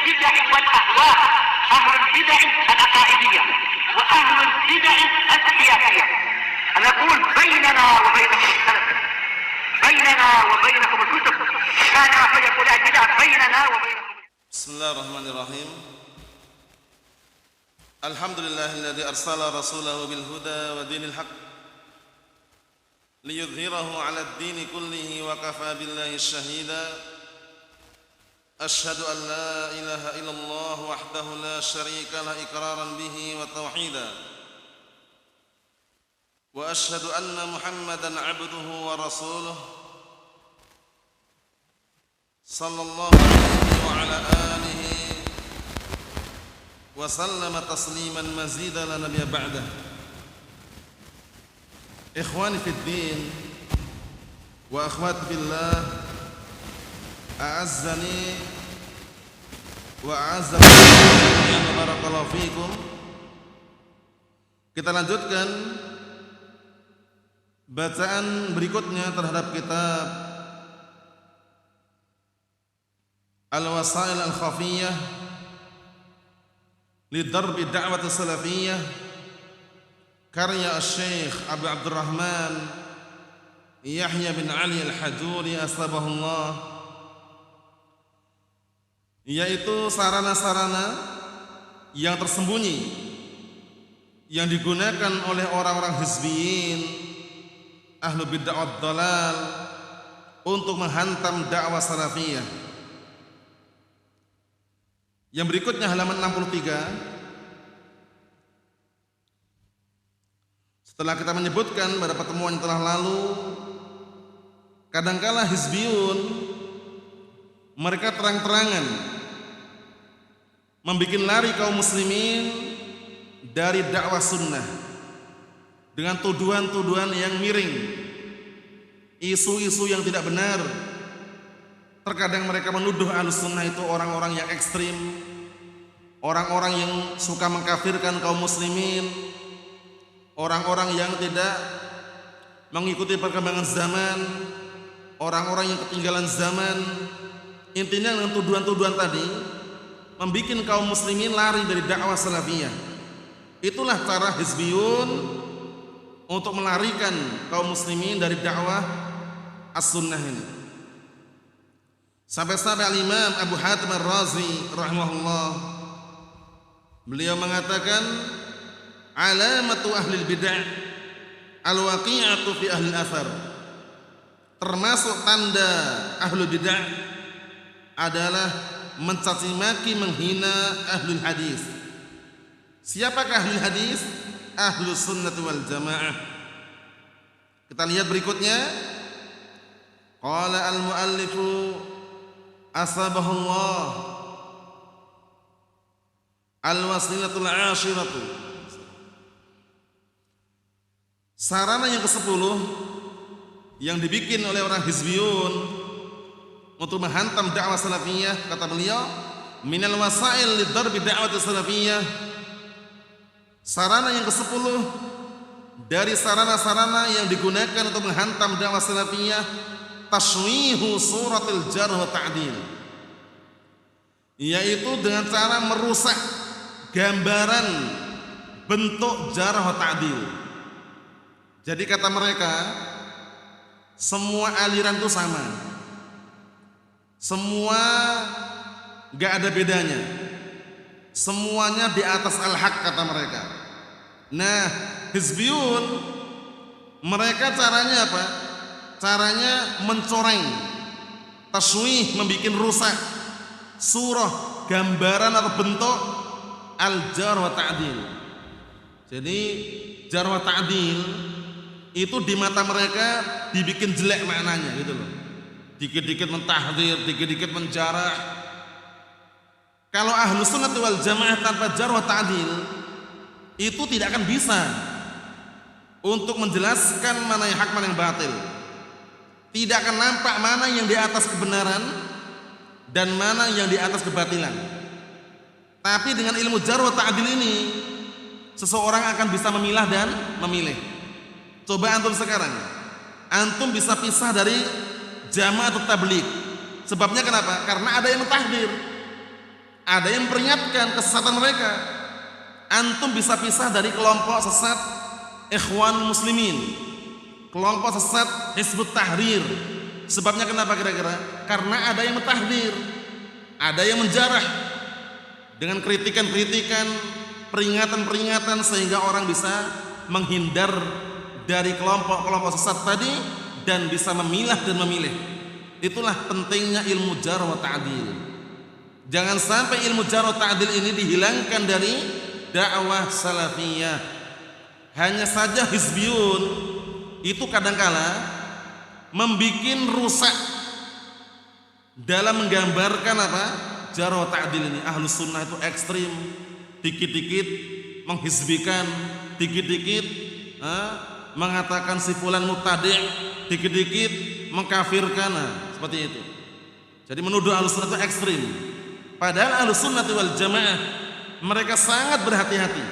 البدع والأهواء، أهل البدع العقائدية وأهل البدع السياسية. أنا أقول بيننا وبينكم السلف، بيننا وبينكم الكتب، كان فيقول البدع بيننا وبينكم. بسم الله الرحمن الرحيم. الحمد لله الذي أرسل رسوله بالهدى ودين الحق ليظهره على الدين كله وكفى بالله شهيدا. أشهد أن لا إله إلا الله وحده لا شريك له إقرارا به وتوحيدا، وأشهد أن محمدا عبده ورسوله صلى الله عليه وعلى آله وسلم تسليما مزيدا لا نبي بعده. إخواني في الدين وأخواتي في الله، أعزني وأعزكم barakallahu fikum. Kita lanjutkan bacaan berikutnya terhadap kitab Al-Wasail Al-Khafiyah Lidarbi Da'wat Salafiyah karya Syekh Abu Abdurrahman Yahya bin Ali Al-Hajuri asbahullah, yaitu sarana-sarana yang tersembunyi yang digunakan oleh orang-orang hizbiyin, ahlu bid'ah wad dhalal untuk menghantam dakwah salafiyah. Yang berikutnya halaman 63. Setelah kita menyebutkan pada pertemuan yang telah lalu, kadangkala hizbiyun mereka terang-terangan membikin lari kaum muslimin dari dakwah sunnah dengan tuduhan-tuduhan yang miring, isu-isu yang tidak benar. Terkadang mereka menuduh ahlus sunnah itu orang-orang yang ekstrim, orang-orang yang suka mengkafirkan kaum muslimin, orang-orang yang tidak mengikuti perkembangan zaman, orang-orang yang ketinggalan zaman. Intinya dengan tuduhan-tuduhan tadi membikin kaum muslimin lari dari dakwah salafiyah. Itulah cara hizbiyun untuk melarikan kaum muslimin dari dakwah as-sunnah ini. Sampai-sampai al-Imam Abu Hatim Ar-Razi rahimahullah, beliau mengatakan alamatu ahli bid'ah al-waqi'atu fi ahli al-athar. Termasuk tanda ahli bid'ah adalah mencaci maki, menghina ahlul hadis. Siapakah ahlul hadis? Ahlus sunnah wal jamaah. Kita lihat berikutnya. Qala al-muallifu asabahullah al-wasilatul ashiratu. Sarana yang ke-10 yang dibikin oleh orang hizbiyun untuk menghantam dakwah salafiyah, kata beliau, minal wasail lidarbi da'wat salafiyah. Sarana yang ke-10 dari sarana-sarana yang digunakan untuk menghantam dakwah salafiyah, tashwihu suratil jarh wa ta'dil, yaitu dengan cara merusak gambaran bentuk jarh wa ta'dil. Jadi kata mereka, semua aliran itu sama, semua gak ada bedanya, semuanya di atas al-haq, kata mereka. Nah, hizbiyun mereka caranya apa? Caranya mencoreng, taswih, membikin rusak surah, gambaran atau bentuk al-jarh wa ta'dil. Jadi jarh wa ta'dil itu di mata mereka dibikin jelek maknanya gitu loh. Dikit-dikit mentahdzir, dikit-dikit menjarah. Kalau ahlus sunnah wal jamaah tanpa jarh wa ta'dil itu tidak akan bisa untuk menjelaskan mana yang hak, mana yang batil. Tidak akan nampak mana yang di atas kebenaran dan mana yang di atas kebatilan. Tapi dengan ilmu jarh wa ta'dil ini seseorang akan bisa memilah dan memilih. Coba antum sekarang, antum bisa pisah dari jamaah atau tabligh. Sebabnya kenapa? Karena ada yang mentahdir, Ada yang memperingatkan kesesatan mereka. Antum bisa pisah dari kelompok sesat Ikhwan Muslimin, kelompok sesat Hizbut Tahrir. Sebabnya kenapa kira-kira? Karena ada yang mentahdir, ada yang menjarah dengan kritikan-kritikan, peringatan-peringatan, sehingga orang bisa menghindar dari kelompok-kelompok sesat tadi dan bisa memilah dan memilih. Itulah pentingnya ilmu jarh wa ta'dil. Jangan sampai ilmu jarh wa ta'dil ini dihilangkan dari dakwah salafiyah. Hanya saja hizbiyun itu kadangkala membikin rusak dalam menggambarkan apa? Jarh wa ta'dil ini. Ahlus sunnah itu ekstrim, dikit-dikit menghizbikan, dikit-dikit mengatakan si fulan mubtadi', dikit-dikit mengkafirkan, seperti itu. Jadi menuduh ahlus sunnah itu ekstrim. Padahal ahlus sunnah wal jamaah mereka sangat berhati-hati,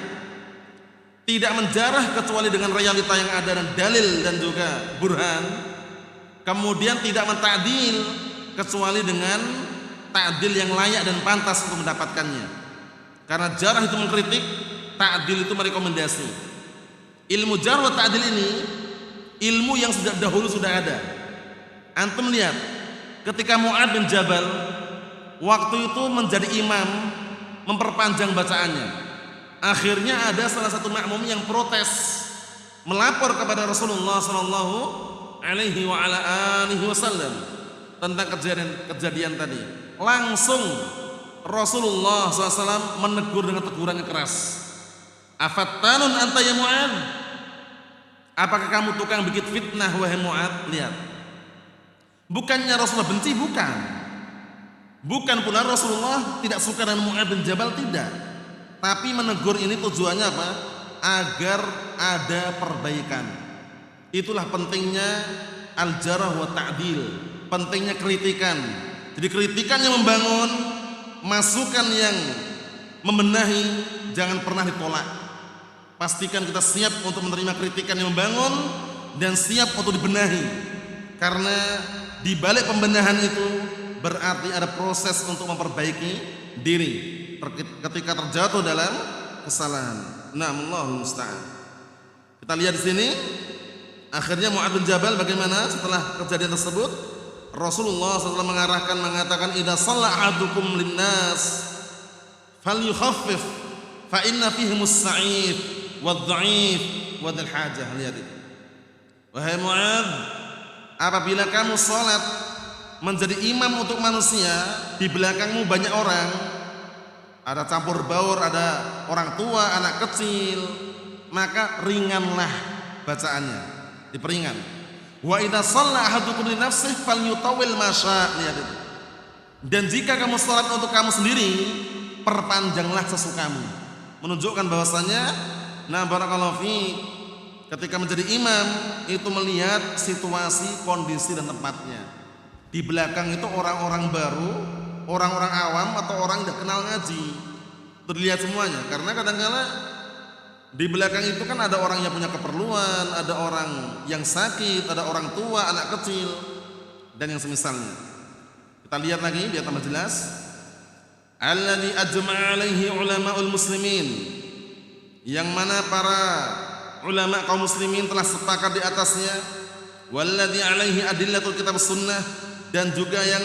tidak menjarah kecuali dengan realita yang ada dan dalil dan juga burhan. Kemudian tidak mentakdil kecuali dengan takdil yang layak dan pantas untuk mendapatkannya. Karena jarah itu mengkritik, takdil itu merekomendasi. Ilmu jarh wa ta'dil ini ilmu yang sudah dahulu sudah ada. Antum lihat ketika Mu'adz bin Jabal waktu itu menjadi imam, memperpanjang bacaannya. Akhirnya ada salah satu makmum yang protes, melapor kepada Rasulullah sallallahu alaihi wa ala alihi wasallam tentang kejadian tadi. Langsung Rasulullah SAW menegur dengan teguran yang keras. Afattanun anta ya Mu'adz? Apakah kamu tukang bikin fitnah wahai Mu'adz? Lihat. Bukannya Rasulullah benci, bukan pula Rasulullah tidak suka dengan Mu'adz bin Jabal, tidak. Tapi menegur ini tujuannya apa? Agar ada perbaikan. Itulah pentingnya al-jarh wa ta'dil, pentingnya kritikan. Jadi kritikan yang membangun, masukan yang membenahi, jangan pernah ditolak. Pastikan kita siap untuk menerima kritikan yang membangun dan siap untuk dibenahi. Karena di balik pembenahan itu berarti ada proses untuk memperbaiki diri ketika terjatuh dalam kesalahan. Allahu musta'an. Kita lihat di sini akhirnya Mu'adz bin Jabal bagaimana setelah kejadian tersebut. Rasulullah SAW mengatakan idza shalla ahadukum linnas falyukhaffif fa inna fihimus sa'if wadh-dha'if wa dzal hajah. Lihat itu. Wahai Mu'adz, apabila kamu salat menjadi imam untuk manusia, di belakangmu banyak orang, ada campur baur, ada orang tua, anak kecil, maka ringanlah bacaannya, diperingan. Wa idza shalla ahadukum li nafsihi falyutawwil ma syaa'. Lihat itu. Dan jika kamu salat untuk kamu sendiri, perpanjanglah sesukamu. Menunjukkan bahwasanya barakallahu fi, ketika menjadi imam itu melihat situasi, kondisi dan tempatnya. Di belakang itu orang-orang baru, orang-orang awam atau orang yang tidak kenal ngaji. Terlihat semuanya, karena kadang-kala di belakang itu kan ada orang yang punya keperluan, ada orang yang sakit, ada orang tua, anak kecil dan yang semisalnya. Kita lihat lagi biar tambah jelas. Alladzi ajma'a alaihi ulama'ul muslimin, yang mana para ulama kaum muslimin telah sepakat di atasnya. Walladzi alaihi adillatul kitab sunnah, dan juga yang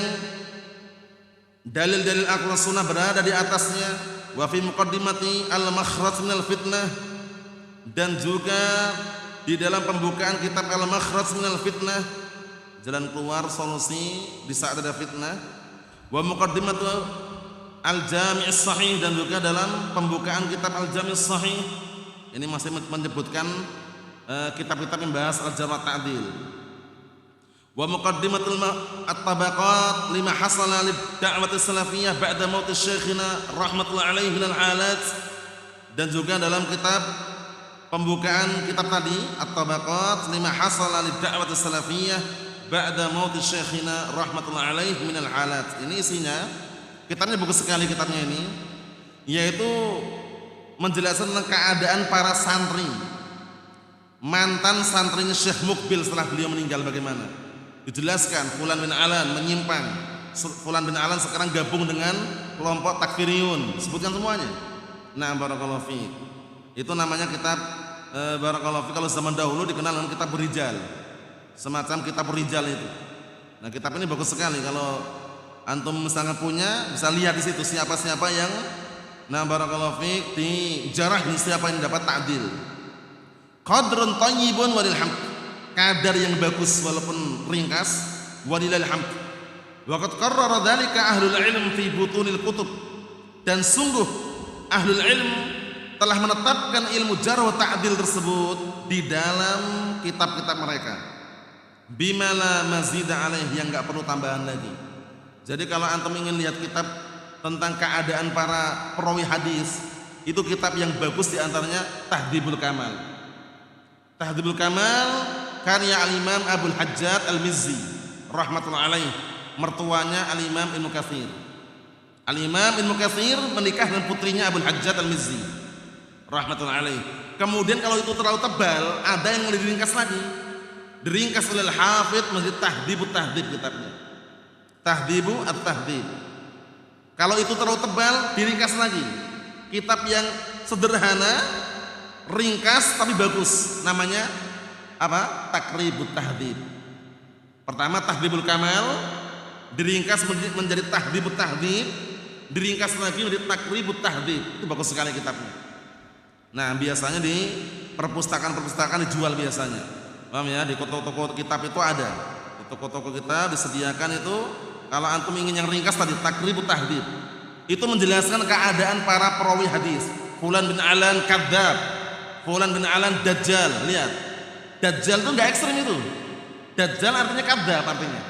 dalil-dalil Al-Qur'an sunnah berada di atasnya. Wa fi muqaddimati al-makhraj minal fitnah, dan juga di dalam pembukaan kitab al-makhraj minal fitnah, jalan keluar solusi di saat ada fitnah. Wa muqaddimatu al-jami' as-sahih, dan juga dalam pembukaan kitab al-jami' as-sahih ini masih menyebutkan kitab-kitab yang bahas al-jarh wa ta'dil. Wa muqaddimatul at-tabaqat lima hasala lid-da'wati salafiyah ba'da mauti syekhina rahmatullahi alaihi minal halat, dan juga dalam kitab pembukaan kitab tadi at-tabaqat lima hasala lid-da'wati salafiyah ba'da mauti syekhina rahmatullahi alaihi minal halat. Ini isinya, kitabnya bagus sekali kitabnya ini, yaitu menjelaskan tentang keadaan para santri, mantan santrinya Syekh Mukbil setelah beliau meninggal bagaimana. Dijelaskan fulan bin Alan menyimpang, fulan bin Alan sekarang gabung dengan kelompok takfiriyun, sebutkan semuanya. Nah, barakallahu fiik. Itu namanya kitab barakallahu fiik, kalau zaman dahulu dikenal dengan kitab Rijal. Semacam kitab Rijal itu. Nah, kitab ini bagus sekali, kalau antum misalnya punya, bisa lihat di situ siapa-siapa yang barakallahu fiik dijarah, siapa yang dapat ta'dil. Qadrun thayyibun walil hamd. Kadar yang bagus walaupun ringkas, walillahil hamd. Wa qad qarrara dzalika ahlul ilm fi butunil kutub. Dan sungguh ahlul ilm telah menetapkan ilmu jarh wa ta'dil tersebut di dalam kitab-kitab mereka. Bima la mazida alaih, yang enggak perlu tambahan lagi. Jadi kalau antum ingin lihat kitab tentang keadaan para perawi hadis, itu kitab yang bagus diantaranya Tahdhibul Kamal. Tahdhibul Kamal karya Al-Imam Abul Hajjaj Al-Mizzi rahmatullahi alaih, mertuanya Al-Imam Ibnu Katsir. Al-Imam Ibnu Katsir menikah dengan putrinya Abul Hajjaj Al-Mizzi rahmatullahi alaih. Kemudian kalau itu terlalu tebal, ada yang diringkas lagi. Diringkas oleh Al-Hafidz menjadi Tahdhibut Tahdhib kitabnya. Tahdhibu at-Tahdhib. Kalau itu terlalu tebal, diringkas lagi. Kitab yang sederhana, ringkas tapi bagus, namanya apa? Taqribut Tahdhib. Pertama Tahdhibul Kamal, diringkas menjadi Tahdhibut Tahdhib, diringkas lagi menjadi Taqribut Tahdhib. Itu bagus sekali kitabnya. Nah, biasanya di perpustakaan-perpustakaan dijual biasanya. Paham ya? Di toko-toko kitab itu ada. Di toko-toko kita disediakan itu. Kalau antum ingin yang ringkas tadi Taqribut Tahdhib, itu menjelaskan keadaan para perawi hadis. Fulan bin Alan kadzdzab, Fulan bin Alan dajjal. Lihat, dajjal itu enggak ekstrem itu. Dajjal artinya kadzdzab artinya.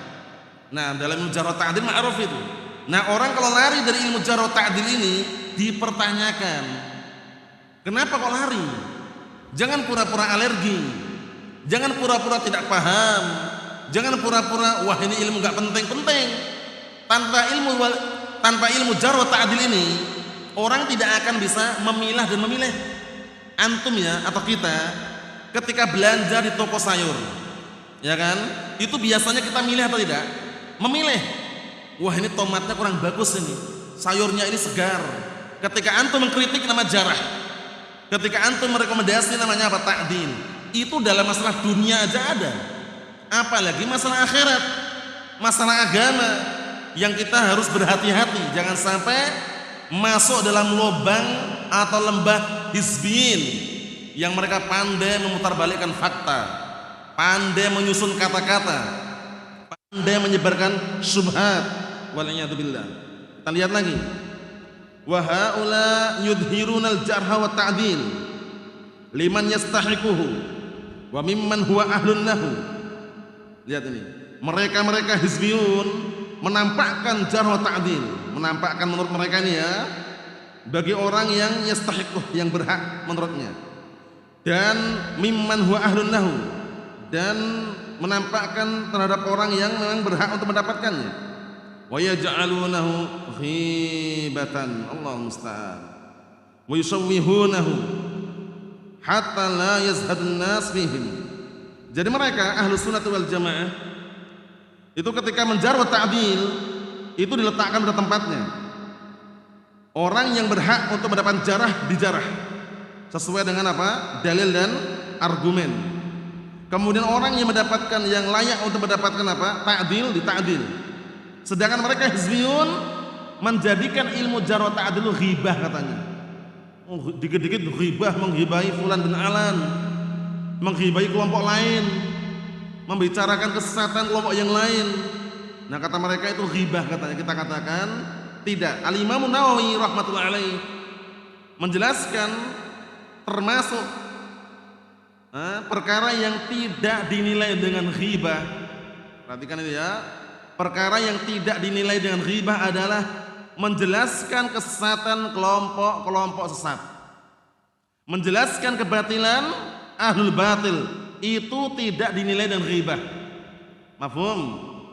Nah, dalam ilmu jarh wa ta'dil ma'ruf itu. Nah, orang kalau lari dari ilmu jarh wa ta'dil ini dipertanyakan, kenapa kok lari? Jangan pura-pura alergi. Jangan pura-pura tidak paham. Jangan pura-pura wah ini ilmu enggak penting-penting. Tanpa ilmu jarh wa ta'dil ini, orang tidak akan bisa memilah dan memilih. Antum ya, atau kita ketika belanja di toko sayur, ya kan? Itu biasanya kita milih atau tidak? Memilih. Wah, ini tomatnya kurang bagus ini. Sayurnya ini segar. Ketika antum mengkritik nama jarah. Ketika antum merekomendasi namanya apa? Ta'dil. Itu dalam masalah dunia aja ada. Apalagi masalah akhirat, masalah agama yang kita harus berhati-hati, jangan sampai masuk dalam lubang atau lembah hizbiyin yang mereka pandai memutarbalikkan fakta, pandai menyusun kata-kata, pandai menyebarkan syubhat. Waliyadzubillah. Kita lihat lagi. Wa haula yudhirunal jarha wa ta'dil liman yastahiquhu wa mimman huwa ahlun lahu. Lihat ini, mereka hizbiyun menampakkan jarh wa ta'dil, menampakkan menurut mereka ini ya, bagi orang yang yastahiquh, yang berhak menurutnya, dan mimman huwa ahlun lahu, dan menampakkan terhadap orang yang memang berhak untuk mendapatkannya. Wa yaj'alunahu ghibatan, Allahu musta'an, wa yusawwihunahu hatta la yazhadun nas fihim. Jadi mereka Ahlus Sunnah wal Jamaah itu ketika menjarh wa ta'dil itu diletakkan pada tempatnya. Orang yang berhak untuk mendapat jarah dijarah sesuai dengan apa? Dalil dan argumen. Kemudian orang yang mendapatkan, yang layak untuk mendapatkan apa? Ta'dil, dita'dil. Sedangkan mereka hizbiyun menjadikan ilmu jarh wa ta'dil ghibah katanya. Dikit-dikit ghibah, menghibahi Fulan bin Alan, menghibahi kelompok lain, membicarakan kesesatan kelompok yang lain. Nah, kata mereka itu ghibah katanya. Kita katakan tidak. Al-Imam Nawawi rahmatullahi alaih menjelaskan termasuk perkara yang tidak dinilai dengan ghibah. Perhatikan itu ya. Perkara yang tidak dinilai dengan ghibah adalah menjelaskan kesesatan kelompok-kelompok sesat, menjelaskan kebatilan ahlul batil, itu tidak dinilai dengan ghibah. Mafhum?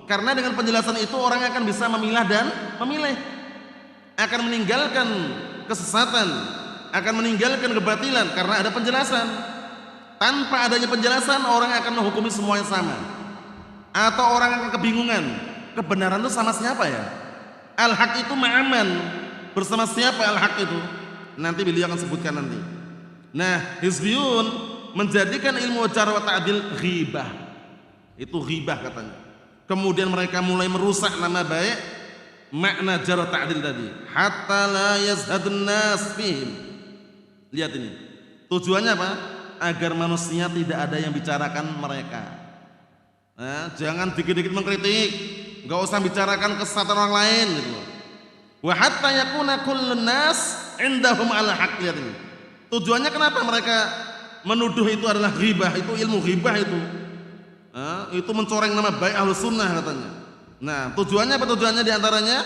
Karena dengan penjelasan itu orang akan bisa memilah dan memilih, akan meninggalkan kesesatan, akan meninggalkan kebatilan karena ada penjelasan. Tanpa adanya penjelasan, orang akan menghukumi semuanya sama, atau orang akan kebingungan, kebenaran itu sama siapa ya? Al-haq itu ma'aman, Bersama siapa al-haq itu? Nanti beliau akan sebutkan nanti. Nah, hizbiyun menjadikan ilmu jarh wa ta'dil ghibah. Itu ghibah katanya. Kemudian mereka mulai merusak nama baik makna jarh wa ta'dil tadi. Hatta la yazhadun nas fihim. Lihat ini. Tujuannya apa? Agar manusia tidak ada yang bicarakan mereka. Nah, jangan dikit-dikit mengkritik, enggak usah bicarakan kesesatan orang lain gitu loh. Wa hatta yakuna kullun nas indahum ala haqq. Lihat ini. Tujuannya kenapa mereka menuduh itu adalah ghibah, itu ilmu ghibah itu. Nah, itu mencoreng nama baik Ahlus Sunnah katanya. Nah, tujuannya apa? Tujuannya diantaranya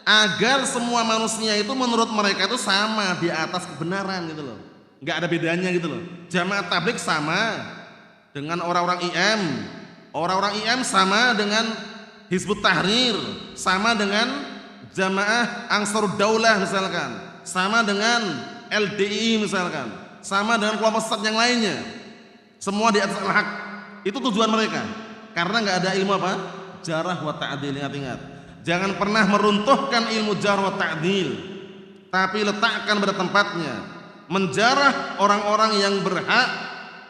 agar semua manusia itu menurut mereka itu sama di atas kebenaran gitu loh. Enggak ada bedanya gitu loh. Jamaah tabligh sama dengan orang-orang IM. Orang-orang IM sama dengan Hizbut Tahrir, sama dengan Jamaah Ansarud Daulah misalkan, sama dengan LDI misalkan, sama dengan kelompok sesat yang lainnya. Semua di atas al-haq. Itu tujuan mereka. Karena enggak ada ilmu apa? Jarh wa ta'dil. Ingat-ingat. Jangan pernah meruntuhkan ilmu jarh wa ta'dil, tapi letakkan pada tempatnya. Menjarah orang-orang yang berhak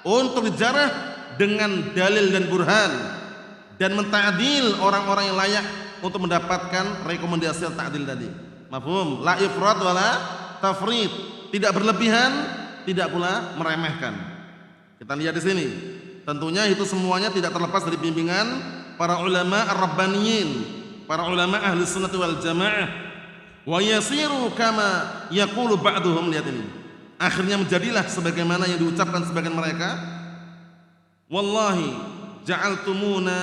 untuk dijarah dengan dalil dan burhan, dan menta'dil orang-orang yang layak untuk mendapatkan rekomendasi ta'dil tadi. Mafhum? La ifrat wala tafrid. Tidak berlebihan, tidak pula meremehkan. Kita lihat di sini. Tentunya itu semuanya tidak terlepas dari bimbingan para ulama ar-rabbaniyin, para ulama ahli sunnah wal jamaah. Wa yasiru kama yaqulu ba'duhum. Lihat ini. Akhirnya menjadilah sebagaimana yang diucapkan sebagian mereka. Wallahi ja'altumuna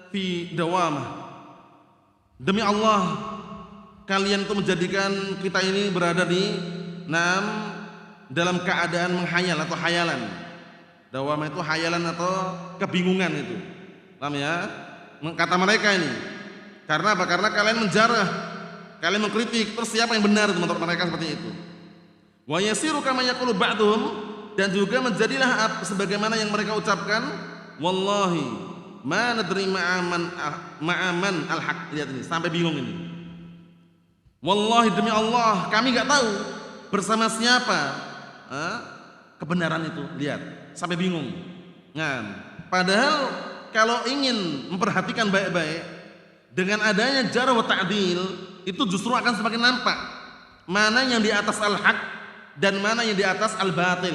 fi dawamah. Demi Allah, kalian itu menjadikan kita ini berada di dalam keadaan menghayal atau hayalan. Dawamah itu hayalan atau kebingungan itu. Paham ya? Kata mereka ini. Karena apa? Karena kalian menjarah, kalian mengkritik, terus siapa yang benar menurut mereka seperti itu. Wa yasiru kama yaqulu ba'dhum, dan juga menjadilah sebagaimana yang mereka ucapkan, wallahi ma nadri ma'aman al-haq. Lihat ini, sampai bingung ini. Wallahi demi Allah, kami enggak tahu bersama siapa kebenaran itu. Lihat, sampai bingung. Nah, padahal kalau ingin memperhatikan baik-baik, dengan adanya jarh wa ta'dil, itu justru akan semakin nampak mana yang di atas al-haq dan mana yang di atas al-batil.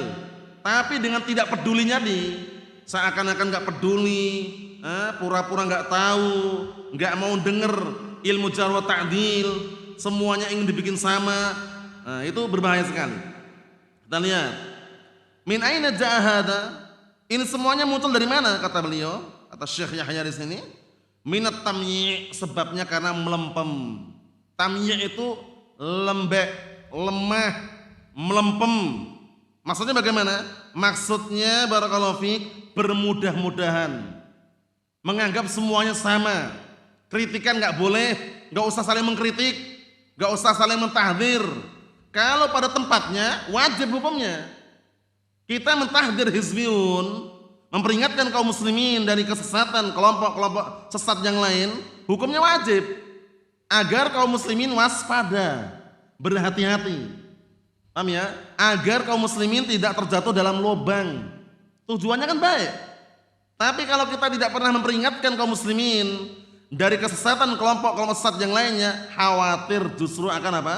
Tapi dengan tidak pedulinya seakan-akan enggak peduli, pura-pura enggak tahu, enggak mau dengar ilmu jarh wa ta'dil, semuanya ingin dibikin sama. Nah, itu berbahaya sekali. Kita lihat. Min aina ja'a hada? Ini semuanya muncul dari mana kata beliau? Kata Syekh Yahya di sini. Minat tamyi', sebabnya karena melempem. Tamyi' itu lembek, lemah, melempem. Maksudnya bagaimana? Maksudnya barakallahu fiik, bermudah-mudahan, menganggap semuanya sama. Kritikan enggak boleh, enggak usah saling mengkritik, enggak usah saling mentahdzir. Kalau pada tempatnya wajib hukumnya. Kita mentahdzir hizbiyun, memperingatkan kaum muslimin dari kesesatan kelompok-kelompok sesat yang lain, hukumnya wajib agar kaum muslimin waspada, berhati-hati. Paham ya? Agar kaum muslimin tidak terjatuh dalam lubang. Tujuannya kan baik. Tapi kalau kita tidak pernah memperingatkan kaum muslimin dari kesesatan kelompok-kelompok sesat yang lainnya, khawatir justru akan apa?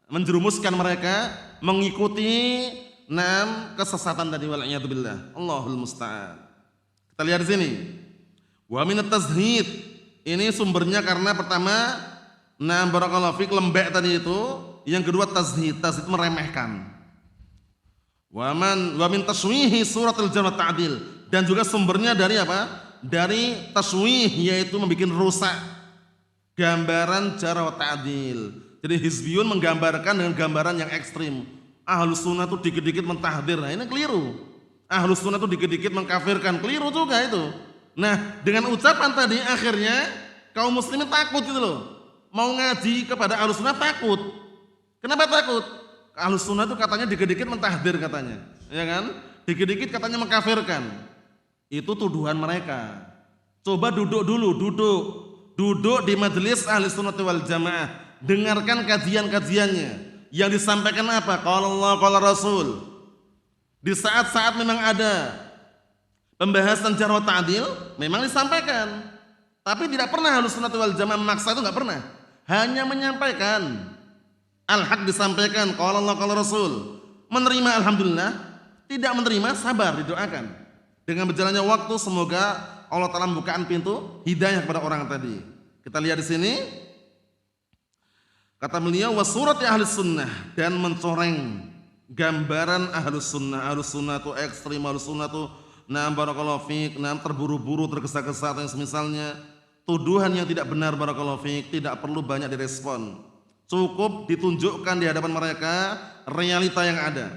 Menjerumuskan mereka mengikuti kesesatan tadi, wal iyad billah. Allahul musta'an. Kita lihat di sini. Wa min at-tazhid. Ini sumbernya karena pertama barakallahu fik, lembek tadi itu. Yang kedua tazhid. Tazhid meremehkan. Wa min taswihi suratul jarh wa ta'dil. Dan juga sumbernya dari apa? Dari taswih, yaitu membuat rusak gambaran jarh wa ta'dil. Jadi hizbiyun menggambarkan dengan gambaran yang ekstrim. Ahlus sunnah itu dikit-dikit mentahdzir. Nah, ini keliru. Ahlus sunnah itu dikit-dikit mengkafirkan. Keliru juga itu. Nah, dengan ucapan tadi akhirnya kaum muslimin takut gitu loh. Mau ngaji kepada ahlus sunnah takut. Kenapa takut? Ahlus sunnah itu katanya dikit-dikit mentahdzir katanya. Ya kan? Dikit-dikit katanya mengkafirkan. Itu tuduhan mereka. Coba duduk dulu, duduk di majelis ahli sunnah wal jamaah. dengarkan kajian-kajiannya. Yang disampaikan apa? Qala Allah, qala Rasul. Di saat-saat memang ada pembahasan jarh wa ta'dil, memang disampaikan. Tapi tidak pernah Ahlussunnah wal Jamaah memaksa, itu enggak pernah. Hanya menyampaikan. Al-haq disampaikan, qala Allah, qala Rasul. Menerima alhamdulillah, tidak menerima sabar, didoakan. Dengan berjalannya waktu semoga Allah Ta'ala membukakan pintu hidayah kepada orang tadi. Kita lihat di sini. Kata beliau wasurati ahlus sunnah, dan mencoreng gambaran ahlus sunnah. Ahlus sunnah itu ekstrim, ahlus sunnah itu barakallahu fiik, terburu-buru, tergesa-gesa atau yang semisalnya. Tuduhan yang tidak benar barakallahu fiik tidak perlu banyak direspon. Cukup ditunjukkan di hadapan mereka realita yang ada.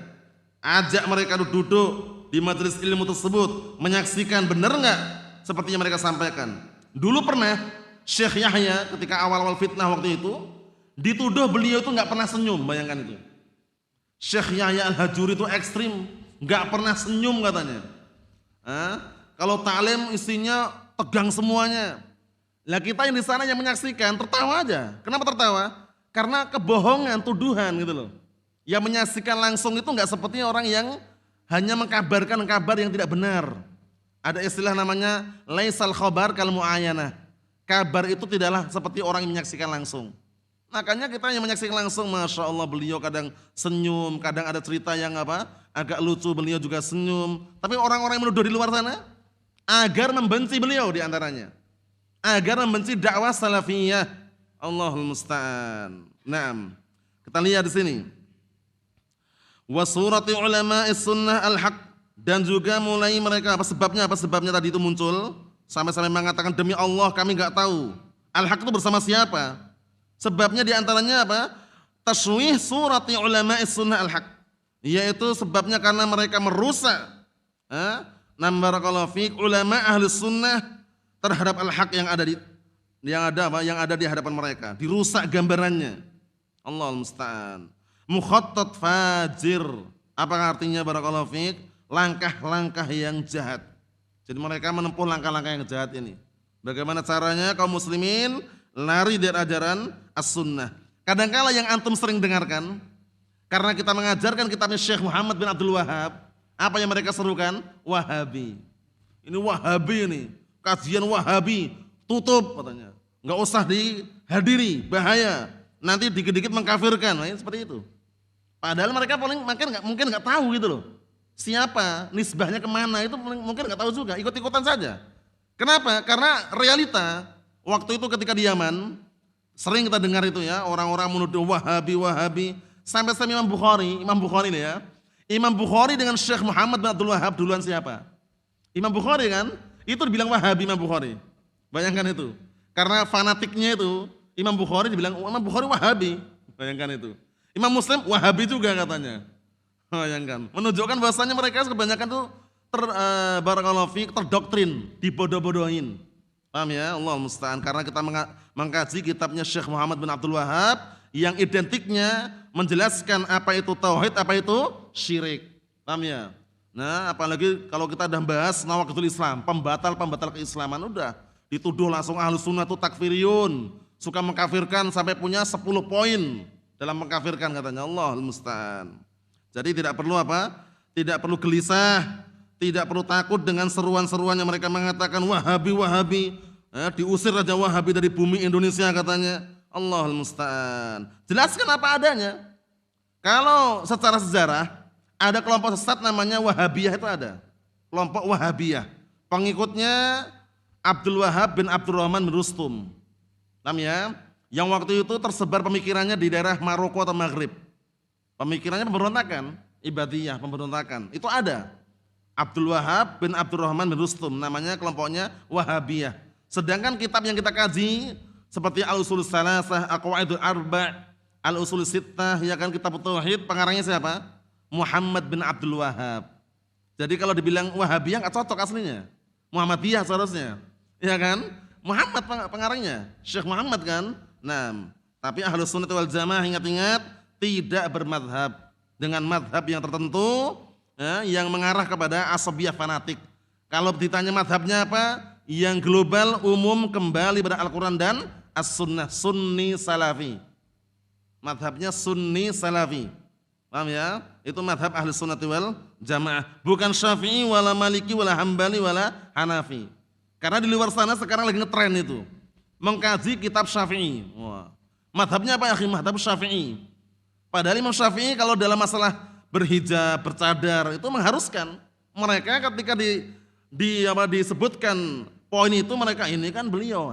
Ajak mereka duduk di majelis ilmu tersebut, menyaksikan benar enggak seperti yang mereka sampaikan. Dulu pernah Syekh Yahya ketika awal-awal fitnah waktu itu dituduh beliau itu nggak pernah senyum, bayangkan itu. Syekh Yahya Al-Hajuri itu ekstrim, nggak pernah senyum katanya. Kalau ta'lim isinya tegang semuanya. Lah kita yang di sana yang menyaksikan tertawa aja. Kenapa tertawa? Karena kebohongan, tuduhan gitu loh. Yang menyaksikan langsung itu nggak seperti orang yang hanya mengkabarkan kabar yang tidak benar. Ada istilah namanya laisal khabar kal mu'ayanah. Kabar itu tidaklah seperti orang yang menyaksikan langsung. Makanya kita yang menyaksikan langsung, Masya Allah beliau kadang senyum, kadang ada cerita yang agak lucu, beliau juga senyum. Tapi orang-orang yang menuduh di luar sana, agar membenci beliau diantaranya. Agar membenci dakwah salafiyah. Allahul musta'an. Naam. Kita lihat di sini. Wasurati ulama'is sunnah al-haq. Dan juga mulai mereka, apa sebabnya tadi itu muncul. Sampai-sampai mengatakan demi Allah kami enggak tahu. Al-haq itu bersama siapa? Sebabnya diantaranya apa? Taswih surati ulama'is sunnah al-haq. Yaitu sebabnya karena mereka merusak barakallahu fiik ulama ahli sunnah terhadap al-haq yang ada di hadapan mereka. Dirusak gambarannya. Allahul musta'an. Mukhattat fajir. Apa artinya barakallahu fiik? Langkah-langkah yang jahat. Jadi mereka menempuh langkah-langkah yang jahat ini. Bagaimana caranya kaum muslimin lari dari ajaran as-sunnah. Kadangkala yang antum sering dengarkan, karena kita mengajarkan kitabnya Syekh Muhammad bin Abdul Wahab, apa yang mereka serukan? Wahabi. Ini Wahabi ini, kajian Wahabi, tutup katanya. Enggak usah dihadiri, bahaya. Nanti dikit-dikit mengkafirkan, seperti itu. Padahal mereka mungkin enggak tahu gitu loh. Siapa, nisbahnya kemana itu mungkin enggak tahu juga, ikut-ikutan saja. Kenapa? Karena realita waktu itu ketika di Yaman, sering kita dengar itu ya, orang-orang menuduh Wahabi. Sampai Imam Bukhari ini ya. Imam Bukhari dengan Syekh Muhammad bin Abdul Wahab duluan siapa? Imam Bukhari kan, itu dibilang Wahabi Imam Bukhari. Bayangkan itu. Karena fanatiknya itu, Imam Bukhari dibilang Imam Bukhari Wahabi. Bayangkan itu. Imam Muslim Wahabi juga katanya. Bayangkan. Menunjukkan bahwasanya mereka kebanyakan tuh barakallahu fiik terdoktrin, dibodoh-bodohin. Paham ya? Allah musta'an. Karena kita mengkaji kitabnya Syekh Muhammad bin Abdul Wahab yang identiknya menjelaskan apa itu tauhid, apa itu syirik. Paham ya? Nah, apalagi kalau kita udah bahas nawaqidul Islam, pembatal keislaman, udah dituduh langsung Ahlus Sunnah itu takfiriyun, suka mengkafirkan sampai punya 10 poin dalam mengkafirkan katanya. Allahul musta'an. Jadi tidak perlu tidak perlu gelisah, tidak perlu takut dengan seruan-seruan yang mereka mengatakan Wahabi. Diusir aja Wahabi dari bumi Indonesia katanya. Allahul musta'an. Jelaskan apa adanya. Kalau secara sejarah ada kelompok sesat namanya Wahabiyah, itu ada. Kelompok Wahabiyah. Pengikutnya Abdul Wahab bin Abdurrahman bin Rustum. Paham ya? Yang waktu itu tersebar pemikirannya di daerah Maroko atau Maghrib. Pemikirannya pemberontakan, ibadiyah, pemberontakan. Itu ada. Abdul Wahab bin Abdurrahman bin Rustum, namanya kelompoknya Wahabiyah. Sedangkan kitab yang kita kaji seperti Al-Usul Salasah, Aqwaidul Arba', Al-Usul Sittah, ya kan, kitab tauhid, pengarangnya siapa? Muhammad bin Abdul Wahab. Jadi kalau dibilang Wahabiyah enggak cocok aslinya. Muhammadiyah seharusnya. Ya kan? Muhammad pengarangnya, Syekh Muhammad kan? Nah, tapi Ahlus Sunnah wal Jamaah ingat-ingat tidak bermadhab dengan madhab yang tertentu yang mengarah kepada asabiyah fanatik. Kalau ditanya madhabnya apa? Yang global, umum, kembali pada Al-Quran dan As-Sunnah, Sunni Salafi. Madhabnya Sunni Salafi. Paham ya? Itu madhab ahli sunnati wal jamaah. Bukan Syafi'i, wala Maliki, wala Hambali, wala Hanafi. Karena di luar sana sekarang lagi ngetren itu. Mengkaji kitab Syafi'i. Wah. Madhabnya apa ya? Madhab Syafi'i. Padahal Imam Syafi'i kalau dalam masalah berhijab, bercadar, itu mengharuskan. Mereka ketika disebutkan poin itu, mereka ini kan beliau.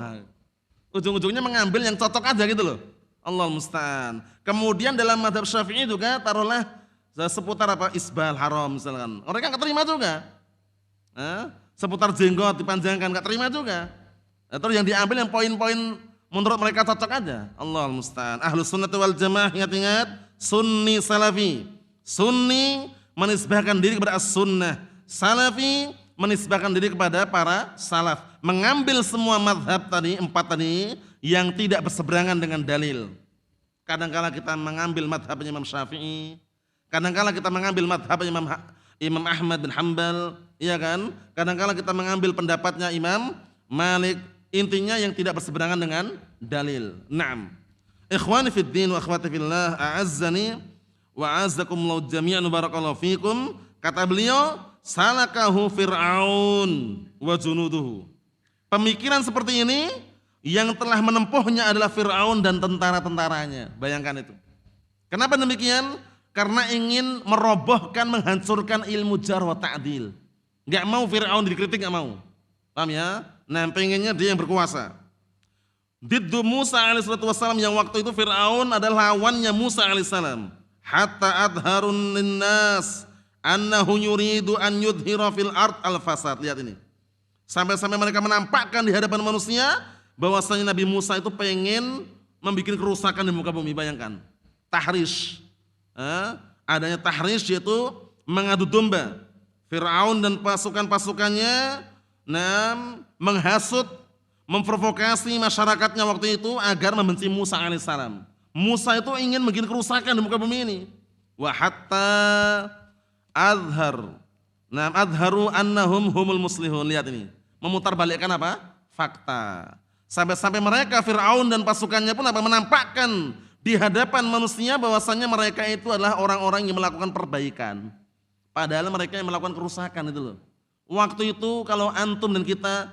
Ujung-ujungnya mengambil yang cocok aja gitu loh. Allah musta'an. Kemudian dalam madhab Syafi'i juga taruhlah seputar apa isbal haram misalkan. Orang kan terima juga. Seputar jenggot dipanjangkan nggak terima juga. Terus yang diambil yang poin-poin menurut mereka cocok aja. Allah musta'an. Ahlus sunnah wal jamaah, ingat-ingat, Sunni Salafi. Sunni menisbahkan diri kepada as-sunnah. Salafi menisbahkan diri kepada para salaf. Mengambil semua madhab tadi, 4 tadi, yang tidak berseberangan dengan dalil. Kadangkala kita mengambil madhabnya Imam Syafi'i, kadangkala kita mengambil madhabnya Imam Ahmad bin Hanbal, iya kan? Kadangkala kita mengambil pendapatnya Imam Malik. Intinya yang tidak berseberangan dengan dalil. Naam. Ikhwani fid din wa akhwati fillah, a'azzani wa a'azzakumullahu jami'an barakallahu fikum. Kata beliau, salakahu Fir'aun wa junuduhu. Pemikiran seperti ini yang telah menempuhnya adalah Fir'aun dan tentara-tentaranya. Bayangkan itu. Kenapa demikian? Karena ingin merobohkan, menghancurkan ilmu jarh wa ta'dil. Enggak mau Fir'aun dikritik, enggak mau. Paham ya? Nah, pengennya dia yang berkuasa. Diddu Musa alaihissalam, yang waktu itu Fir'aun adalah lawannya Musa alaihissalam. Hatta adharun linnas annahu yuridu an yudhira fil ard al-fasad. Lihat ini. Sampai-sampai mereka menampakkan di hadapan manusia bahwasanya Nabi Musa itu pengen membuat kerusakan di muka bumi. Bayangkan. Tahrish. Adanya tahrish, yaitu mengadu domba. Fir'aun dan pasukan-pasukannya menghasut, memprovokasi masyarakatnya waktu itu agar membenci Musa alaihissalam. Musa itu ingin membuat kerusakan di muka bumi ini. Wa hatta adharu annahum humul muslihun. Lihat ini. Memutarbalikkan apa? Fakta. Sampai-sampai mereka, Fir'aun dan pasukannya pun menampakkan di hadapan manusia bahwasannya mereka itu adalah orang-orang yang melakukan perbaikan. Padahal mereka yang melakukan kerusakan itu loh. Waktu itu kalau antum dan kita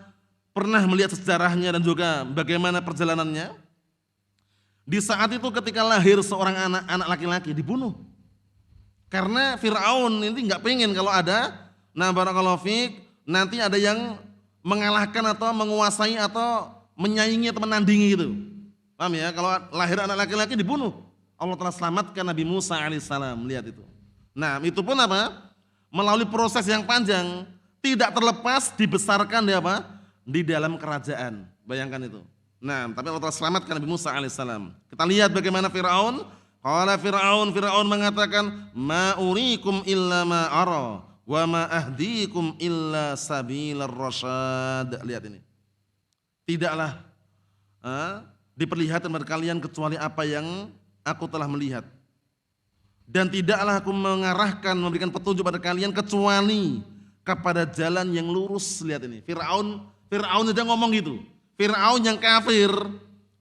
pernah melihat sejarahnya dan juga bagaimana perjalanannya, di saat itu ketika lahir seorang anak laki-laki dibunuh. Karena Fir'aun ini nggak pengen kalau ada, barakallahu fiik, nanti ada yang mengalahkan atau menguasai atau menyaingi atau menandingi gitu. Paham ya? Kalau lahir anak laki-laki dibunuh. Allah telah selamatkan Nabi Musa alaihissalam. Lihat itu. Nah, itu pun apa? Melalui proses yang panjang, tidak terlepas dibesarkan di dalam kerajaan. Bayangkan itu. Nah, tapi Allah telah selamatkan Nabi Musa alaihissalam. Kita lihat bagaimana Fir'aun. Qala Fir'aun mengatakan, ma urikum illa ma ara wa ma ahdikum illa sabilar rasyad. Lihat ini. Tidaklah diperlihatkan kepada kalian kecuali apa yang aku telah melihat. Dan tidaklah aku mengarahkan, memberikan petunjuk pada kalian kecuali kepada jalan yang lurus. Lihat ini. Fir'aun aja ngomong gitu. Fir'aun yang kafir,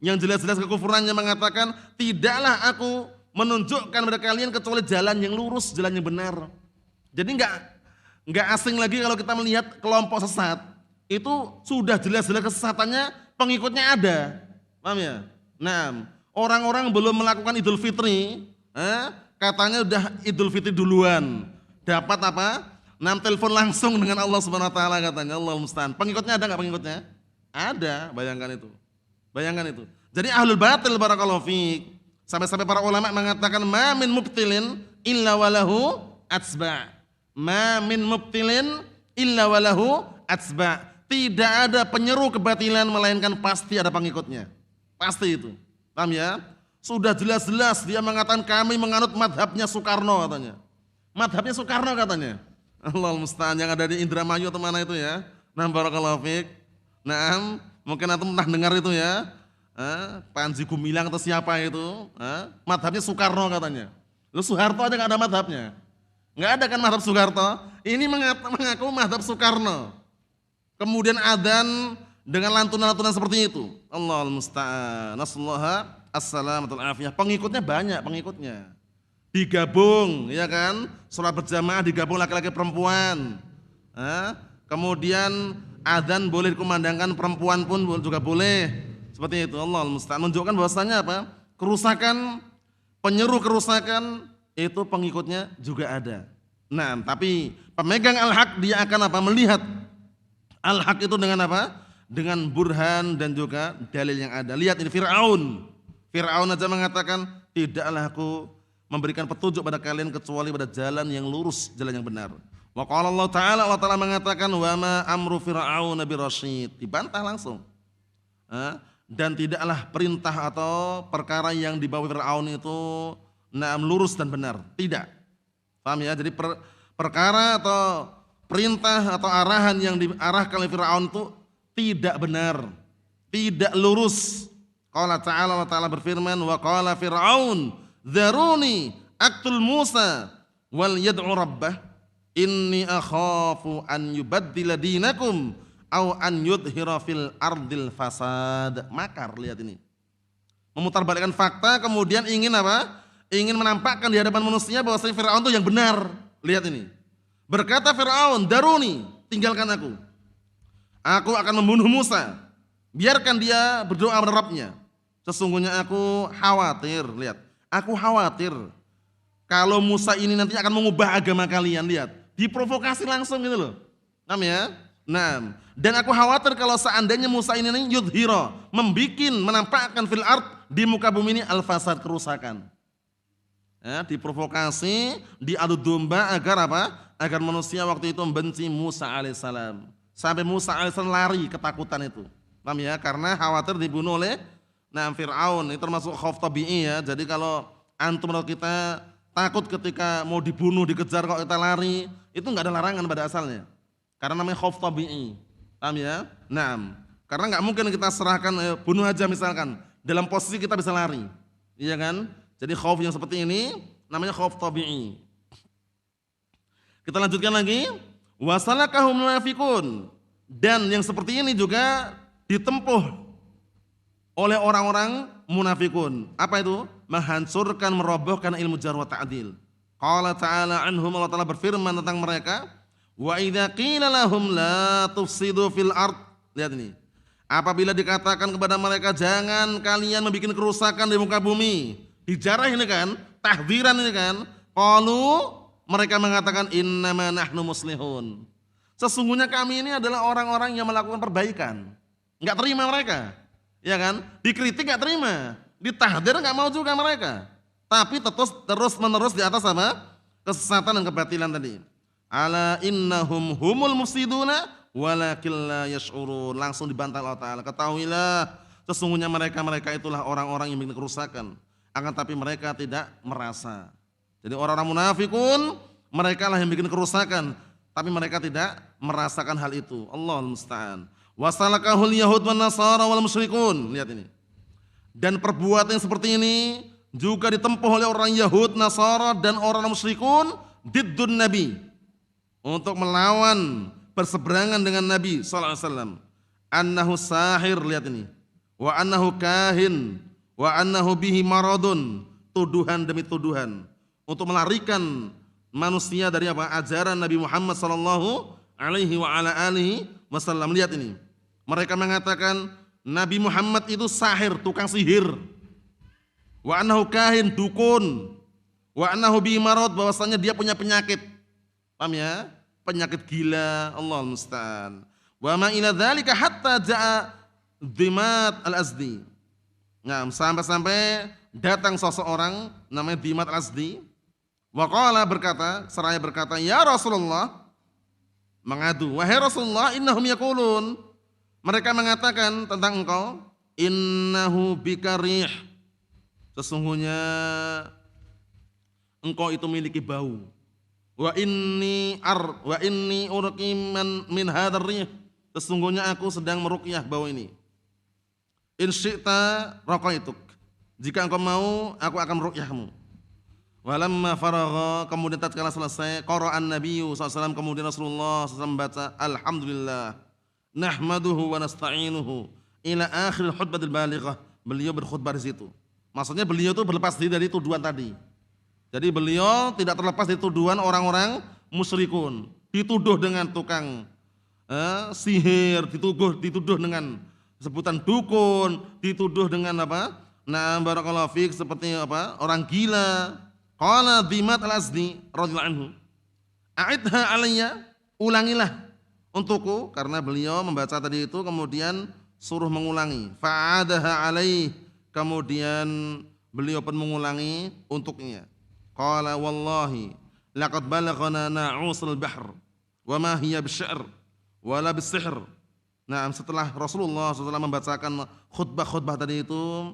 yang jelas-jelas kekufurannya mengatakan, tidaklah aku menunjukkan kepada kalian kecuali jalan yang lurus, jalan yang benar. Jadi enggak asing lagi kalau kita melihat kelompok sesat. Itu sudah jelas-jelas kesesatannya, pengikutnya ada. Paham ya? Nah, orang-orang belum melakukan Idul Fitri, katanya udah Idul Fitri duluan. Dapat apa? Telepon langsung dengan Allah Subhanahu wa taala katanya. Allah musta'an. Pengikutnya ada enggak pengikutnya? Ada, bayangkan itu. Bayangkan itu. Jadi ahlul batil barakallahu fiik. Sampai-sampai para ulama mengatakan ma min mubtilin illa walahu atsba'. Ma min mubtilin illa walahu atsba'. Tidak ada penyeru kebatilan melainkan pasti ada pengikutnya. Pasti itu. Paham ya? Sudah jelas-jelas dia mengatakan kami menganut madhabnya Soekarno katanya. Madhabnya Soekarno katanya. Allah musta'an, yang ada di Indramayu atau mana itu ya. Nah, barakallahu fiik. Nah, mungkin antum pernah dengar itu ya. Panji Gumilang atau siapa itu. Madhabnya Soekarno katanya. Lu Soeharto aja gak ada madhabnya. Gak ada kan madhab Soeharto. Ini mengaku madhab Soekarno. Kemudian adzan dengan lantunan-lantunan seperti itu. Allahul musta'an. Nasallahu Assalamatul afiyah. Pengikutnya banyak, pengikutnya. Digabung, ya kan? Salat berjamaah digabung laki-laki perempuan. Kemudian adzan boleh dikumandangkan perempuan pun juga boleh. Seperti itu. Allahul musta'an. Menunjukkan bahwasanya apa? Kerusakan, penyeru kerusakan itu pengikutnya juga ada. Nah, tapi pemegang al-haq dia akan apa? Melihat al-haq itu dengan apa? Dengan burhan dan juga dalil yang ada. Lihat ini Fir'aun. Fir'aun aja mengatakan, tidaklah aku memberikan petunjuk pada kalian kecuali pada jalan yang lurus, jalan yang benar. Wa qala Allah Ta'ala mengatakan, wa ma amru Fir'aun birasyid. Dibantah langsung. Dan tidaklah perintah atau perkara yang dibawa Fir'aun itu lurus dan benar. Tidak. Paham ya? Jadi perkara atau perintah atau arahan yang diarahkan oleh Fir'aun itu tidak benar, tidak lurus. Qala ta'ala, Allah Ta'ala berfirman, wa qala Fir'aun dzaruni aqtul Musa wal yad'u rabbah inni akhafu an yubaddila dinakum au an yudhira fil ardil fasad. Makar, lihat ini. Memutarbalikkan fakta kemudian ingin apa? Ingin menampakkan di hadapan manusia bahwa Fir'aun itu yang benar. Lihat ini. Berkata Fir'aun, daruni, tinggalkan aku. Aku akan membunuh Musa. Biarkan dia berdoa kepada Rabbnya. Sesungguhnya aku khawatir, lihat. Aku khawatir kalau Musa ini nanti akan mengubah agama kalian, lihat. Diprovokasi langsung gitu loh. Paham ya? Nah, dan aku khawatir kalau seandainya Musa ini yudhira, menampakkan fil ard di muka bumi ini al-fasad, kerusakan. Ya, diprovokasi, diadu domba agar apa? Agar manusia waktu itu membenci Musa alaihissalam. Sampai Musa alaihissalam lari ketakutan itu. Paham ya? Karena khawatir dibunuh oleh Fir'aun. Itu termasuk khauf tabi'i ya. Jadi kalau antum atau kita takut ketika mau dibunuh, dikejar kalau kita lari, itu enggak ada larangan pada asalnya. Karena namanya khauf tabi'i. Paham ya? Nah, karena enggak mungkin kita serahkan bunuh aja misalkan. Dalam posisi kita bisa lari. Iya kan? Jadi khauf yang seperti ini namanya khauf tabi'i. Kita lanjutkan lagi. Wasalakahum munafiqun. Dan yang seperti ini juga ditempuh oleh orang-orang munafikun. Apa itu? Menghancurkan, merobohkan ilmu jarh wa ta'dil. Qala ta'ala anhum, Allah Ta'ala berfirman tentang mereka, wa idza qila lahum la tufsidu fil ard. Lihat ini. Apabila dikatakan kepada mereka jangan kalian membuat kerusakan di muka bumi. Dijarah ini kan, tahdziran ini kan. Qalu, mereka mengatakan innama nahnu muslihun. Sesungguhnya kami ini adalah orang-orang yang melakukan perbaikan. Enggak terima mereka. Ya kan? Dikritik enggak terima. Ditahdzir enggak mau juga mereka. Tapi terus menerus di atas apa? Kesesatan dan kebatilan tadi. Ala innahum humul mufsiduna walakin la yash'urun. Langsung dibantah Allah Ta'ala. Ketahuilah sesungguhnya mereka itulah orang-orang yang bikin kerusakan. Akan tapi mereka tidak merasa. Jadi orang-orang munafikun, mereka lah yang bikin kerusakan, tapi mereka tidak merasakan hal itu. Allahul musta'an. Wasalakahul yahud wan nasara wal musyrikun. Lihat ini. Dan perbuatan yang seperti ini juga ditempuh oleh orang Yahud, Nasara dan orang musyrikun diddun Nabi. Untuk melawan, berseberangan dengan Nabi sallallahu alaihi wasallam. Annahu sahir, lihat ini. Wa annahu kahin. Wa annahu bihi maradun, tuduhan demi tuduhan untuk melarikan manusia dari apa? Ajaran Nabi Muhammad sallallahu alaihi wa ala alihi wasallam. Lihat ini. Mereka mengatakan Nabi Muhammad itu sahir, tukang sihir. Wa annahu kahin, dukun. Wa annahu bihi marad, bahwasanya dia punya penyakit. Paham ya? Penyakit gila, Allahul musta'an. Wa ma ila dzalika hatta jaa Dimat al-Azdi. Nah, sampai-sampai datang seseorang namanya Dimat al-Azdi. Waqala berkata, seraya berkata, ya Rasulullah, mengadu, wahai Rasulullah, innahum yaqulun, mereka mengatakan tentang engkau, innahu bika rih, sesungguhnya engkau itu memiliki bau. Wa inni urqi min hadzal rih, sesungguhnya aku sedang meruqyah bau ini. In syi'ta raqaituk, jika engkau mau aku akan meruqyahmu. Walamma faragha, kemudian tatkala selesai, qara'an nabiyyu sallallahu kemudian Rasulullah sallallahu baca alhamdulillah nahmaduhu wa nasta'inuhu ila akhir khutbatil balighah. Beliau berkhutbah di situ Maksudnya beliau itu berlepas diri dari tuduhan tadi. Jadi beliau tidak terlepas dari tuduhan orang-orang musyrikun. Dituduh dengan tukang sihir, dituduh dengan sebutan dukun, dituduh dengan apa? Nah, barakallahu fiik, seperti apa? Orang gila. Qala Dhimat al-Azdi radhiyallahu anhu, "A'idha alayya," ulangilah untukku, karena beliau membaca tadi itu kemudian suruh mengulangi. Fa'adaha alaih, kemudian beliau pun mengulangi untuknya. Qala wallahi laqad balaghana na'usul bahr wa ma hiya bisy'r wala bisihr. Nah, setelah Rasulullah SAW membacakan khutbah-khutbah tadi itu,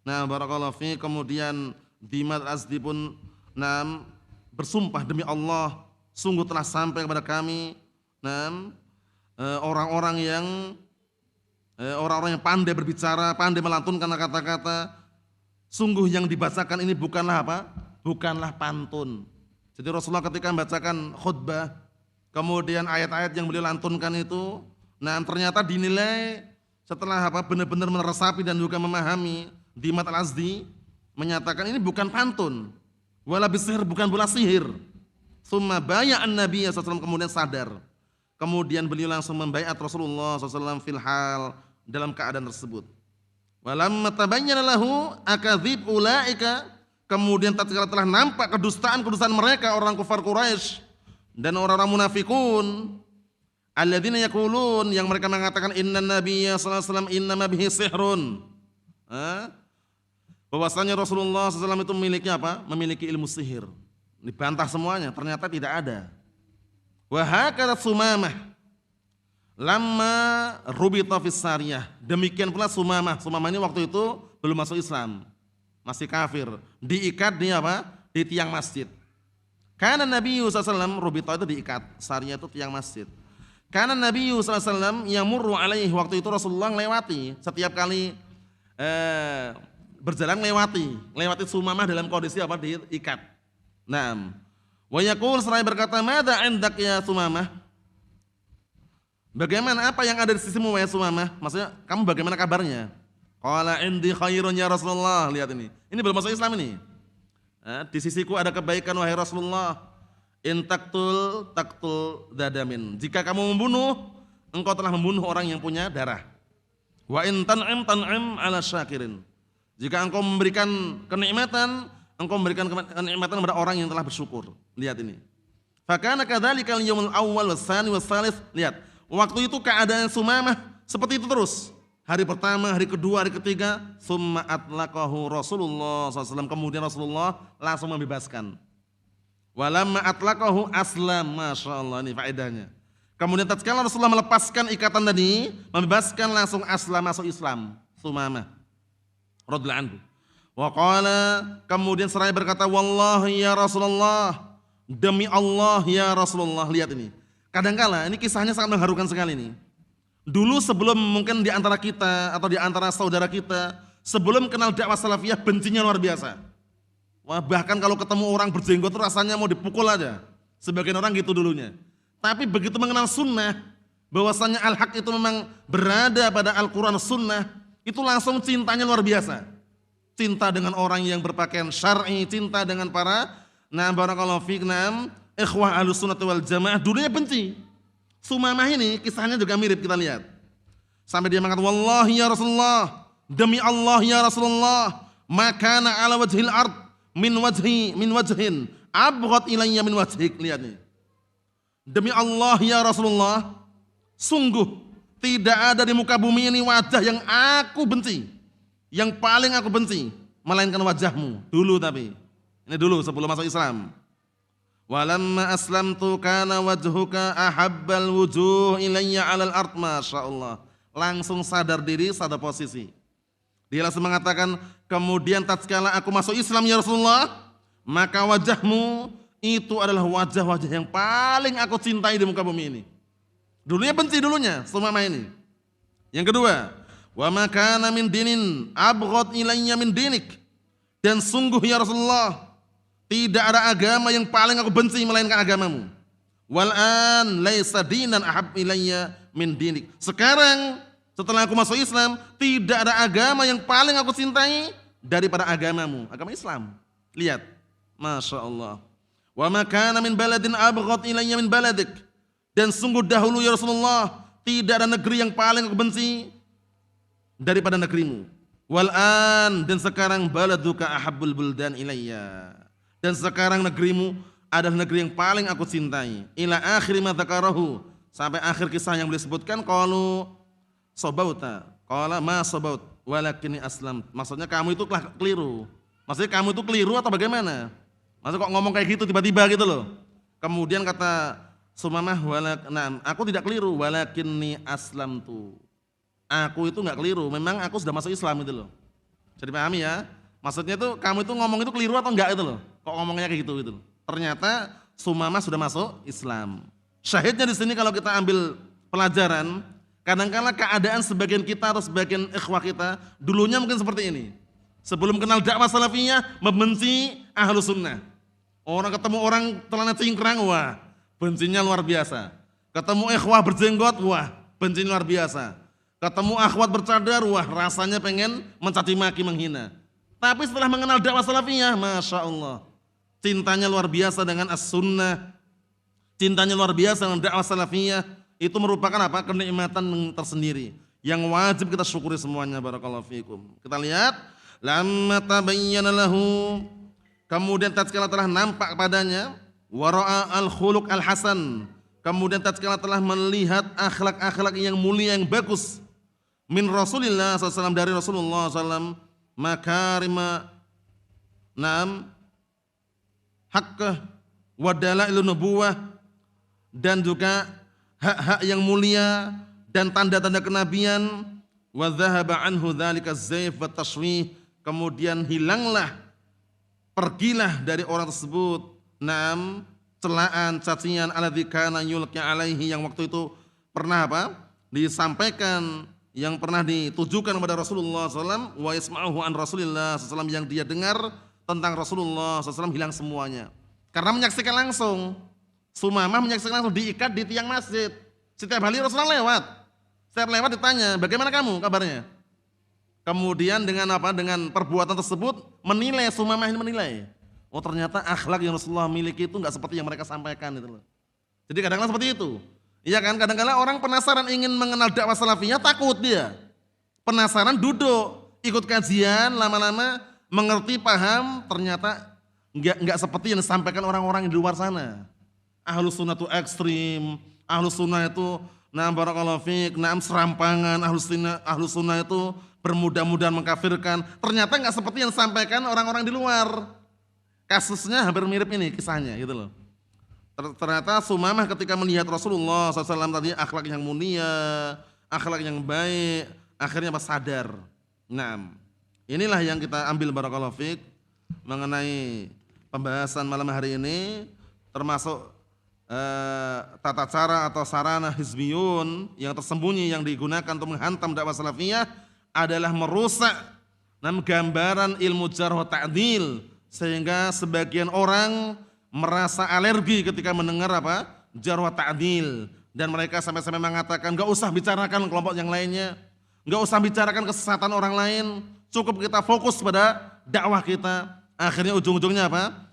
nah barakallahu fi, kemudian Dhimat al-Azdi pun bersumpah, demi Allah sungguh telah sampai kepada kami orang-orang yang pandai berbicara, pandai melantunkan kata-kata. Sungguh yang dibacakan ini bukanlah apa? Bukanlah pantun. Jadi Rasulullah ketika membacakan khutbah, kemudian ayat-ayat yang beliau lantunkan itu, nah ternyata dinilai setelah apa? Benar-benar meresapi dan juga memahami, Dhimat al-Azdi menyatakan ini bukan pantun, wala bisihir, bukan bola sihir. Tsumma baya'an Nabi SAW, kemudian sadar. Kemudian beliau langsung membaiat Rasulullah SAW fil hal, dalam keadaan tersebut. Walamma tabayyana lahu akadzib ulaika, kemudian tatkala telah nampak kedustaan-kedustaan mereka, orang kufar Quraisy dan orang-orang munafikun, alladzina yaqulun, yang mereka mengatakan inna nabiyya sallallahu alaihi wasallam innama bihi sihrun, bahwasanya Rasulullah SAW itu memiliki apa? Memiliki ilmu sihir. Dibantah semuanya, ternyata tidak ada. Wa hakadha Sumamah lamma rubita fis sariyah, demikian pula Sumamah ini waktu itu belum masuk Islam, masih kafir, diikat di apa? Di tiang masjid. Karena Nabi SAW, rubita itu diikat, sariyah itu tiang masjid. Karena Nabi SAW yang murru alaihi, waktu itu Rasulullah lewati, setiap kali berjalan lewati Sumamah dalam kondisi apa? Diikat. Naam. Wa yaqul, seraya berkata, "Madza 'indak ya Sumamah?" Bagaimana, apa yang ada di sisimu wahai Sumamah? Maksudnya kamu bagaimana kabarnya? Qala indi khairun ya Rasulullah. Lihat ini. Ini belum masuk Islam ini. Di sisiku ada kebaikan wahai Rasulullah. In taktul dadamin. Jika kamu membunuh, engkau telah membunuh orang yang punya darah. Wa in tan'im ala syakirin. Jika engkau memberikan kenikmatan, engkau memberikan kenikmatan kepada orang yang telah bersyukur. Lihat ini. Fakana kadzalika al-yaumul awwal was-tsani was-tsalits. Lihat. Waktu itu keadaan Sumamah seperti itu terus. Hari pertama, hari kedua, hari ketiga, summa atlaqahu Rasulullah SAW. Kemudian Rasulullah langsung membebaskan. Walamma atlaqahu aslam, masya Allah, ini faedahnya. Kemudian tatkala Rasulullah melepaskan ikatan tadi, membebaskan, langsung aslam, masuk Islam. Sumamah radhiyallahu anhu. Wa qala, kemudian seraya berkata, wallahi ya Rasulullah, demi Allah ya Rasulullah. Lihat ini. Kadangkala ini kisahnya sangat mengharukan sekali ini. Dulu sebelum mungkin di antara kita atau di antara saudara kita, sebelum kenal dakwah salafiyah, bencinya luar biasa. Wah, bahkan kalau ketemu orang berjenggot itu rasanya mau dipukul aja. Sebagian orang gitu dulunya. Tapi begitu mengenal sunnah, bahwasanya al-haq itu memang berada pada Al-Quran sunnah, itu langsung cintanya luar biasa. Cinta dengan orang yang berpakaian syar'i, cinta dengan para barakallahu fiik, ikhwah ahlus sunnah wal jamaah, dulunya benci. Sumamah ini kisahnya juga mirip, kita lihat. Sampai dia mengatakan, wallahi ya Rasulullah, demi Allah ya Rasulullah, makana ala wajhil ard min wajhin abghad ilayya min wajhik. Lihat nih. Demi Allah ya Rasulullah, sungguh tidak ada di muka bumi ini wajah yang aku benci, yang paling aku benci, melainkan wajahmu. Dulu tapi, ini dulu sebelum masuk Islam. Walamma aslamtu kana wajhuka ahabbal wujuh ilayya 'alal ard, masyaallah. Langsung sadar diri, sadar posisi. Dia langsung mengatakan, kemudian tatkala aku masuk Islam ya Rasulullah, maka wajahmu itu adalah wajah-wajah yang paling aku cintai di muka bumi ini. Dulunya benci dulunya, Sumamah ini. Yang kedua, wa ma kana min dinin abghad ilayya min dinik. Dan sungguh ya Rasulullah, tidak ada agama yang paling aku benci melainkan agamamu. Wal'an laisa dinan ahab ilayya min dinik. Sekarang setelah aku masuk Islam, tidak ada agama yang paling aku cintai daripada agamamu, agama Islam. Lihat, Masya Allah. Wa ma kana min baladin abghad ilayya min baladik. Dan sungguh dahulu ya Rasulullah, tidak ada negeri yang paling aku benci daripada negerimu. Wal'an, dan sekarang baladuka ahabbul buldan ilayya. Dan sekarang negerimu adalah negeri yang paling aku cintai. Ila akhir ma dzakarahu, sampai akhir kisah yang beliau sebutkan, qalu sabauta, qala ma sabaut walakinni aslam. Maksudnya kamu itu keliru. Maksudnya kamu itu keliru atau bagaimana? Maksudnya kok ngomong kayak gitu tiba-tiba gitu loh. Kemudian kata Sumamah, aku tidak keliru, walakinni aslamtu. Aku itu enggak keliru, memang aku sudah masuk Islam itu loh. Jadi pahami ya? Maksudnya itu kamu itu ngomong itu keliru atau enggak itu loh. Kok ngomongnya kayak gitu gitu loh. Ternyata Sumamah sudah masuk Islam. Syahidnya di sini kalau kita ambil pelajaran, kadang-kala keadaan sebagian kita atau sebagian ikhwah kita dulunya mungkin seperti ini. Sebelum kenal dakwah salafiyah, membenci ahlus sunnah. Orang ketemu orang celana cingkrang, wah, bencinya luar biasa. Ketemu ikhwah berjenggot, wah, bencinya luar biasa. Ketemu akhwat bercadar, wah, rasanya pengen mencaci maki, menghina. Tapi setelah mengenal dakwah salafiyah, Masya Allah, cintanya luar biasa dengan as-sunnah, cintanya luar biasa dengan dakwah salafiyah. Itu merupakan apa? Kenikmatan tersendiri yang wajib kita syukuri semuanya. Barakallahu fikum. Kita lihat, lamma tabayyana lahu, kemudian tatkala telah nampak padanya, wara'a al-khuluq al-hasan, kemudian tatkala telah melihat akhlak-akhlak yang mulia yang bagus min Rasulillah SAW, dari Rasulullah SAW, makarima haqqah wa dalailun nubuwah, dan juga hak-hak yang mulia dan tanda-tanda kenabian, wa dhahaba anhu dzalika az-zayf wa tashwih, kemudian hilanglah, pergilah dari orang tersebut celaan, cacian, alladzi kana yulqi alaihi, yang waktu itu pernah apa? Disampaikan, yang pernah ditujukan kepada Rasulullah SAW, wa yasma'uhu an Rasulillah SAW, yang dia dengar tentang Rasulullah SAW hilang semuanya. Karena menyaksikan langsung, Sumamah menyaksikan langsung, diikat di tiang masjid. Setiap hari Rasulullah lewat, setiap lewat ditanya, bagaimana kamu kabarnya? Kemudian dengan apa? Dengan perbuatan tersebut menilai, Sumamah ini menilai, oh ternyata akhlak yang Rasulullah miliki itu enggak seperti yang mereka sampaikan itu loh. Jadi kadang-kadang seperti itu. Iya kan, kadang-kadang orang penasaran ingin mengenal dakwah salafiyah, takut dia. Penasaran, duduk, ikut kajian, lama-lama mengerti, paham, ternyata enggak seperti yang disampaikan orang-orang di luar sana. Ahlus sunnah itu ekstrim, ahlus sunnah itu barakallahu fiik, serampangan, ahlus sunnah itu bermudah-mudahan mengkafirkan. Ternyata enggak seperti yang disampaikan orang-orang di luar. Kasusnya hampir mirip ini kisahnya gitu loh. Ternyata Sumamah ketika melihat Rasulullah SAW tadi akhlak yang mulia, akhlak yang baik, akhirnya sadar. Inilah yang kita ambil barakallahu fiik mengenai pembahasan malam hari ini, termasuk tata cara atau sarana hizbiyun yang tersembunyi yang digunakan untuk menghantam dakwah salafiyah adalah merusak gambaran ilmu jarh wa ta'dil, sehingga sebagian orang merasa alergi ketika mendengar apa? Jarh wa ta'dil, dan mereka sampai-sampai mengatakan enggak usah bicarakan kelompok yang lainnya, enggak usah bicarakan kesesatan orang lain, cukup kita fokus pada dakwah kita. Akhirnya ujung-ujungnya apa?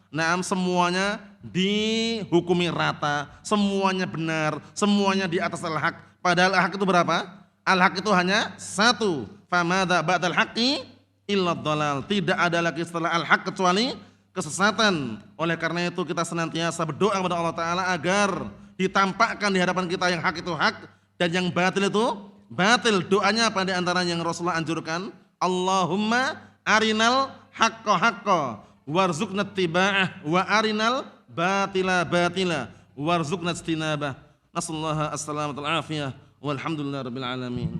Semuanya dihukumi rata, semuanya benar, semuanya di atas al-haq. Padahal al-haq itu berapa? Al-haq itu hanya satu. Famadza ba'dal haqqi illa dhalal. Tidak ada lagi setelah al-haq kecuali kesesatan. Oleh karena itu kita senantiasa berdoa kepada Allah Ta'ala agar ditampakkan di hadapan kita yang hak itu hak dan yang batil itu batil. Doanya apa di antara yang Rasulullah anjurkan? Allahumma arinal haqqa haqqa warzuqna ittiba'ah wa arinal batila batila warzuqna ijtinabah. Nasallahu as-salamata wal afiyah walhamdulillahi rabbil alamin.